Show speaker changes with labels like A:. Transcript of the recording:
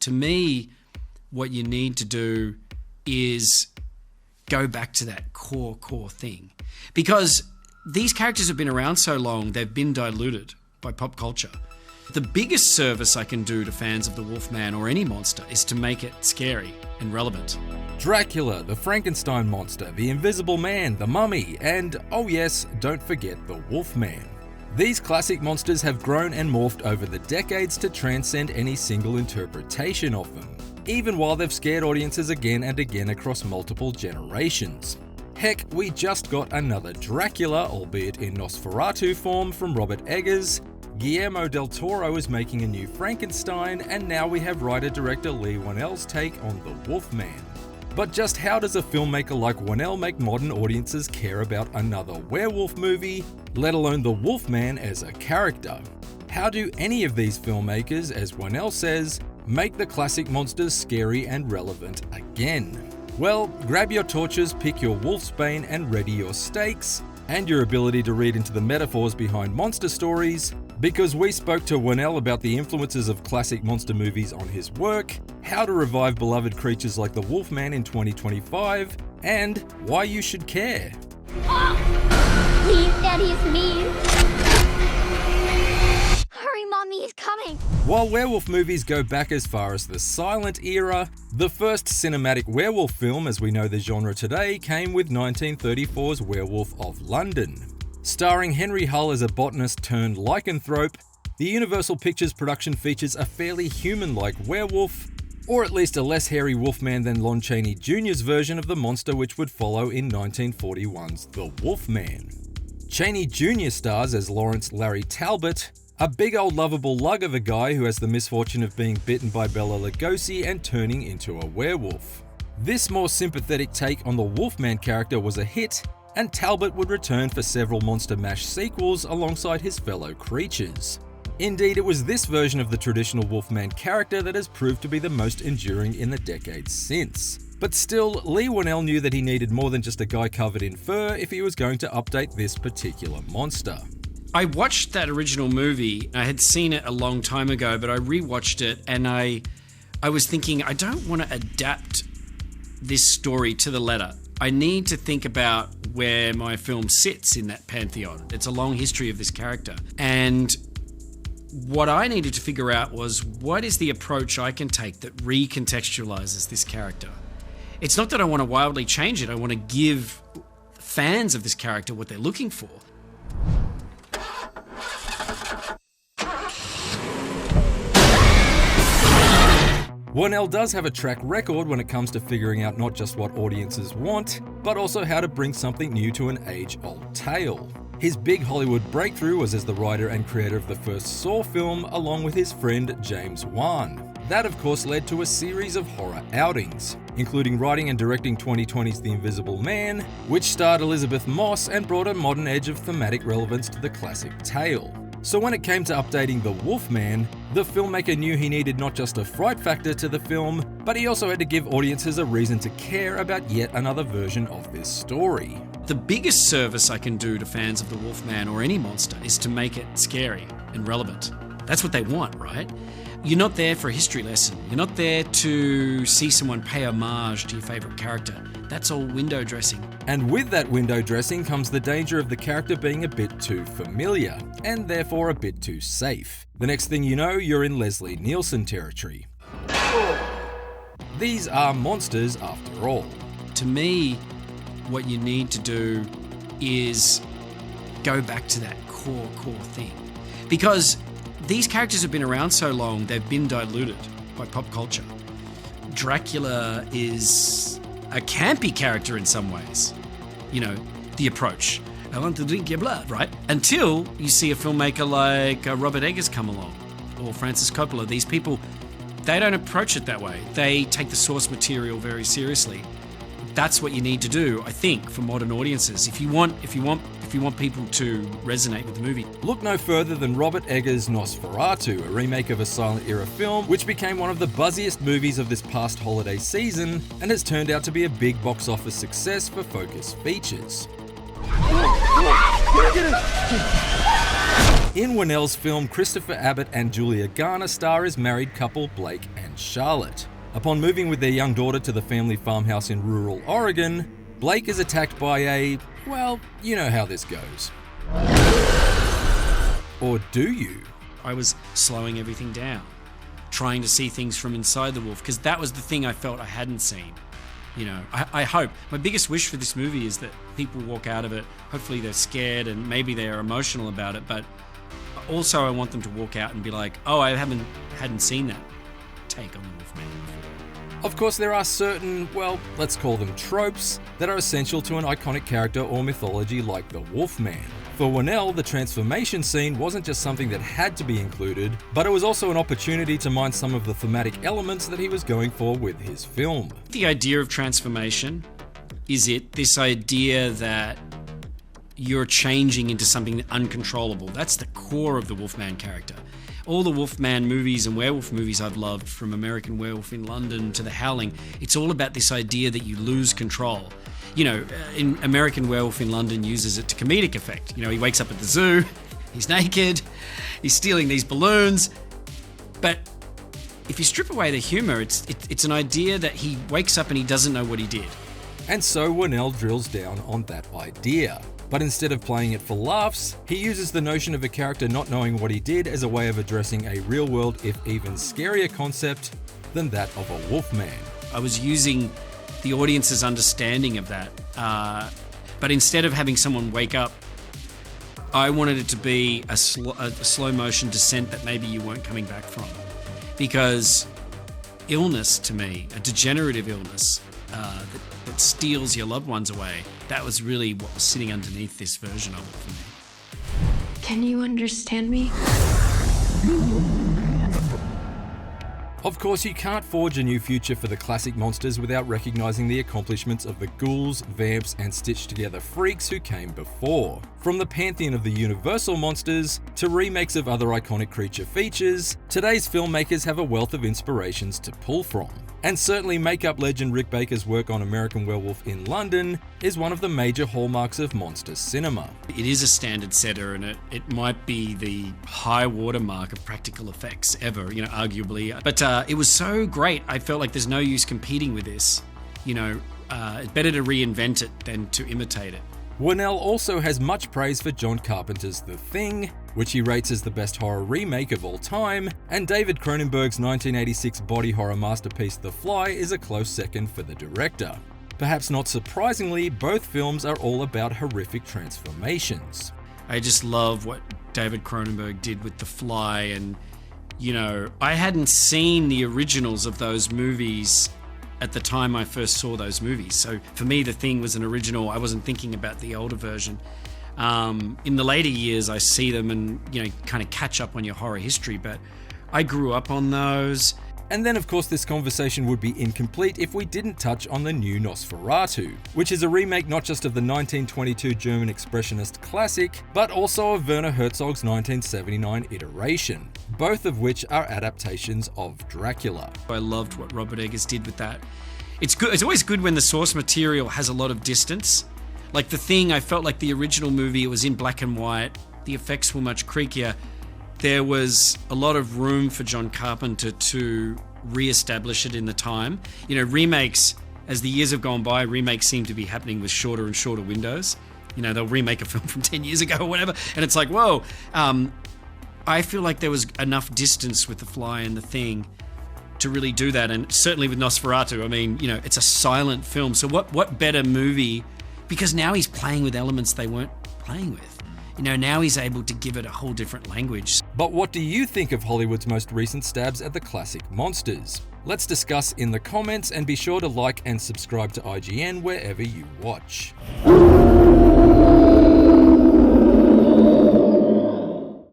A: To me, what you need to do is go back to that core thing. Because these characters have been around so long, they've been diluted by pop culture. The biggest service I can do to fans of the Wolfman or any monster is to make it scary and relevant.
B: Dracula, the Frankenstein Monster, the Invisible Man, the Mummy, and, oh yes, don't forget the Wolfman. These classic monsters have grown and morphed over the decades to transcend any single interpretation of them, even while they've scared audiences again and again across multiple generations. Heck, we just got another Dracula, albeit in Nosferatu form, from Robert Eggers. Guillermo del Toro is making a new Frankenstein, and now we have writer-director Leigh Whannell's take on the Wolfman. But just how does a filmmaker like Whannell make modern audiences care about another werewolf movie, let alone the Wolfman as a character? How do any of these filmmakers, as Whannell says, make the classic monsters scary and relevant again? Well, grab your torches, pick your wolfsbane, and ready your stakes, and your ability to read into the metaphors behind monster stories, because we spoke to Whannell about the influences of classic monster movies on his work, how to revive beloved creatures like the Wolfman in 2025, and why you should care.
C: Oh! Please, Daddy, it's me. Hurry, Mommy is coming.
B: While werewolf movies go back as far as the silent era, the first cinematic werewolf film, as we know the genre today, came with 1934's Werewolf of London. Starring Henry Hull as a botanist turned lycanthrope, the Universal Pictures production features a fairly human-like werewolf, or at least a less hairy wolfman than Lon Chaney Jr.'s version of the monster which would follow in 1941's The Wolfman. Chaney Jr. stars as Lawrence Larry Talbot, a big old lovable lug of a guy who has the misfortune of being bitten by Bela Lugosi and turning into a werewolf. This more sympathetic take on the Wolfman character was a hit, and Talbot would return for several Monster Mash sequels alongside his fellow creatures. Indeed, it was this version of the traditional Wolfman character that has proved to be the most enduring in the decades since. But still, Leigh Whannell knew that he needed more than just a guy covered in fur if he was going to update this particular monster.
A: I watched that original movie. I had seen it a long time ago, but I rewatched it and I was thinking, I don't want to adapt this story to the letter. I need to think about where my film sits in that pantheon. It's a long history of this character. And what I needed to figure out was, what is the approach I can take that recontextualizes this character? It's not that I want to wildly change it. I want to give fans of this character what they're looking for.
B: Whannell does have a track record when it comes to figuring out not just what audiences want, but also how to bring something new to an age-old tale. His big Hollywood breakthrough was as the writer and creator of the first Saw film, along with his friend James Wan. That of course led to a series of horror outings, including writing and directing 2020's The Invisible Man, which starred Elizabeth Moss and brought a modern edge of thematic relevance to the classic tale. So when it came to updating The Wolfman, the filmmaker knew he needed not just a fright factor to the film, but he also had to give audiences a reason to care about yet another version of this story.
A: The biggest service I can do to fans of the Wolfman or any monster is to make it scary and relevant. That's what they want, right? You're not there for a history lesson. You're not there to see someone pay homage to your favourite character. That's all window dressing.
B: And with that window dressing comes the danger of the character being a bit too familiar, and therefore a bit too safe. The next thing you know, you're in Leslie Nielsen territory. These are monsters after all.
A: To me, what you need to do is go back to that core thing. Because these characters have been around so long, they've been diluted by pop culture. Dracula is a campy character in some ways. You know, the approach. I want to drink your blood, right? Until you see a filmmaker like Robert Eggers come along, or Francis Coppola. These people, they don't approach it that way. They take the source material very seriously. That's what you need to do, I think, for modern audiences. If you want people to resonate with the movie.
B: Look no further than Robert Eggers' Nosferatu, a remake of a silent era film which became one of the buzziest movies of this past holiday season and has turned out to be a big box office success for Focus Features. In Whannell's film, Christopher Abbott and Julia Garner star as married couple Blake and Charlotte. Upon moving with their young daughter to the family farmhouse in rural Oregon, Blake is attacked by a, well, you know how this goes. Or do you?
A: I was slowing everything down, trying to see things from inside the wolf, because that was the thing I felt I hadn't seen. You know, I hope, my biggest wish for this movie is that people walk out of it, hopefully they're scared and maybe they're emotional about it, but also I want them to walk out and be like, oh, I hadn't seen that take on the Wolfman before.
B: Of course, there are certain, well, let's call them tropes, that are essential to an iconic character or mythology like the Wolfman. For Whannell, the transformation scene wasn't just something that had to be included, but it was also an opportunity to mine some of the thematic elements that he was going for with his film.
A: The idea of transformation is this idea that you're changing into something uncontrollable. That's the core of the Wolfman character. All the Wolfman movies and werewolf movies I've loved, from American Werewolf in London to The Howling, it's all about this idea that you lose control. You know, in American Werewolf in London uses it to comedic effect. You know, he wakes up at the zoo, he's naked, he's stealing these balloons. But if you strip away the humor, it's an idea that he wakes up and he doesn't know what he did.
B: And so Whannell drills down on that idea. But instead of playing it for laughs, he uses the notion of a character not knowing what he did as a way of addressing a real-world, if even scarier concept than that of a wolfman.
A: I was using the audience's understanding of that, but instead of having someone wake up, I wanted it to be a slow motion descent that maybe you weren't coming back from. Because illness, to me, a degenerative illness that steals your loved ones away, that was really what was sitting underneath this version of it for me.
D: Can you understand me?
B: Of course, you can't forge a new future for the classic monsters without recognizing the accomplishments of the ghouls, vamps, and stitched-together freaks who came before. From the pantheon of the Universal monsters to remakes of other iconic creature features, today's filmmakers have a wealth of inspirations to pull from. And certainly makeup legend Rick Baker's work on American Werewolf in London is one of the major hallmarks of monster cinema.
A: It is a standard setter, and it might be the high watermark of practical effects ever, you know, arguably. But it was so great, I felt like there's no use competing with this. You know, it's better to reinvent it than to imitate it.
B: Whannell also has much praise for John Carpenter's The Thing, which he rates as the best horror remake of all time, and David Cronenberg's 1986 body horror masterpiece The Fly is a close second for the director. Perhaps not surprisingly, both films are all about horrific transformations.
A: I just love what David Cronenberg did with The Fly, and, you know, I hadn't seen the originals of those movies at the time I first saw those movies. So for me, The Thing was an original. I wasn't thinking about the older version. In the later years, I see them and, you know, kind of catch up on your horror history, but I grew up on those.
B: And then, of course, this conversation would be incomplete if we didn't touch on the new Nosferatu, which is a remake not just of the 1922 German expressionist classic, but also of Werner Herzog's 1979 iteration, both of which are adaptations of Dracula.
A: I loved what Robert Eggers did with that. It's good. It's always good when the source material has a lot of distance. Like The Thing, I felt like the original movie, it was in black and white, the effects were much creakier. There was a lot of room for John Carpenter to re-establish it in the time. You know, remakes, as the years have gone by, remakes seem to be happening with shorter and shorter windows. You know, they'll remake a film from 10 years ago or whatever, and it's like, whoa. I feel like there was enough distance with The Fly and The Thing to really do that, and certainly with Nosferatu, I mean, you know, it's a silent film, so what better movie, because now he's playing with elements they weren't playing with. You know, now he's able to give it a whole different language.
B: But what do you think of Hollywood's most recent stabs at the classic monsters? Let's discuss in the comments, and be sure to like and subscribe to IGN wherever you watch.